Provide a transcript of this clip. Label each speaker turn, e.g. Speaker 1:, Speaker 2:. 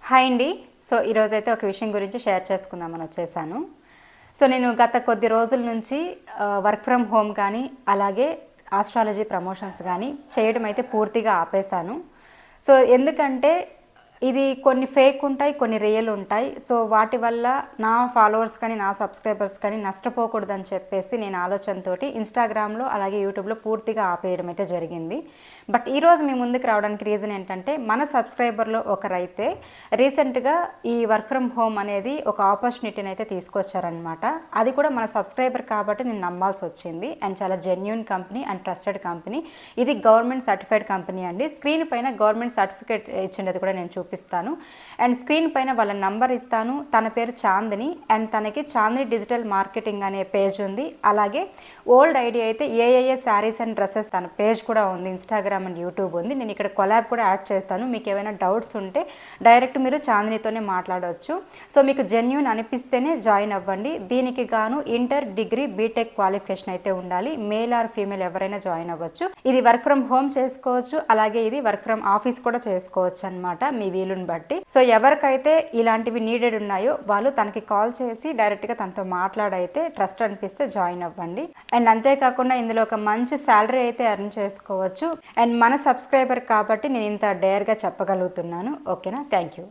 Speaker 1: Hi అండి. So ఈరోజైతే ఒక విషయం గురించి షేర్ చేసుకుందామని వచ్చేసాను. సో నేను గత కొద్ది రోజుల నుంచి వర్క్ ఫ్రమ్ హోమ్ కానీ అలాగే ఆస్ట్రాలజీ ప్రమోషన్స్ కానీ చేయడం అయితే పూర్తిగా ఆపేశాను. సో ఎందుకంటే ఇది కొన్ని ఫేక్ ఉంటాయి, కొన్ని రియల్ ఉంటాయి. సో వాటి వల్ల నా ఫాలోవర్స్ కానీ నా సబ్స్క్రైబర్స్ కానీ నష్టపోకూడదని చెప్పేసి నేను ఆలోచనతోటి ఇన్స్టాగ్రామ్లో అలాగే యూట్యూబ్లో పూర్తిగా ఆపేయడం అయితే జరిగింది. బట్ ఈరోజు మీ ముందుకు రావడానికి రీజన్ ఏంటంటే మన సబ్స్క్రైబర్లో ఒకరైతే రీసెంట్గా ఈ వర్క్ ఫ్రమ్ హోమ్ అనేది ఒక ఆపర్చునిటీని అయితే తీసుకొచ్చారనమాట. అది కూడా మన సబ్స్క్రైబర్ కాబట్టి నేను నమ్మాల్సి వచ్చింది. అండ్ చాలా genuine company and trusted company. ఇది గవర్నమెంట్ సర్టిఫైడ్ కంపెనీ అండి. స్క్రీన్ పైన గవర్నమెంట్ సర్టిఫికేట్ ఇచ్చినది కూడా నేను చూపిస్తాను. అండ్ స్క్రీన్ పైన వాళ్ళ నంబర్ ఇస్తాను. తన పేరు చాందిని అండ్ తనకి చాందిని డిజిటల్ మార్కెటింగ్ అనే పేజ్ ఉంది. అలాగే ఓల్డ్ ఐడి అయితే ఏఏఏ శారీస్ అండ్ డ్రెస్సెస్ తన పేజ్ కూడా ఉంది. ఇన్స్టాగ్రామ్ అండ్ యూట్యూబ్ ఉంది. నేను ఇక్కడ కొలాబ్ కూడా యాడ్ చేస్తాను. మీకు ఏమైనా డౌట్స్ ఉంటే డైరెక్ట్ మీరు చాందినితోనే మాట్లాడవచ్చు. సో మీకు జెన్యూన్ అనిపిస్తేనే జాయిన్ అవ్వండి. దీనికి గాను ఇంటర్, డిగ్రీ, బీటెక్ క్వాలిఫికేషన్ అయితే ఉండాలి. మేల్ ఆర్ ఫీమేల్ ఎవరైనా జాయిన్ అవ్వచ్చు. ఇది వర్క్ ఫ్రమ్ హోమ్ చేసుకోవచ్చు. అలాగే ఇది వర్క్ ఫ్రమ్ ఆఫీస్ కూడా చేసుకోవచ్చు అనమాట, మీ వీలుని బట్టి. సో ఎవరికైతే ఇలాంటివి నీడెడ్ ఉన్నాయో వాళ్ళు తనకి కాల్ చేసి డైరెక్ట్గా తనతో మాట్లాడైతే ట్రస్ట్ అనిపిస్తే జాయిన్ అవ్వండి. అండ్ అంతేకాకుండా ఇందులో ఒక మంచి శాలరీ అయితే ఎర్న్ చేసుకోవచ్చు. అండ్ మన సబ్స్క్రైబర్ కాబట్టి నేను ఇంత డేర్గా చెప్పగలుగుతున్నాను. ఓకేనా? Thank you.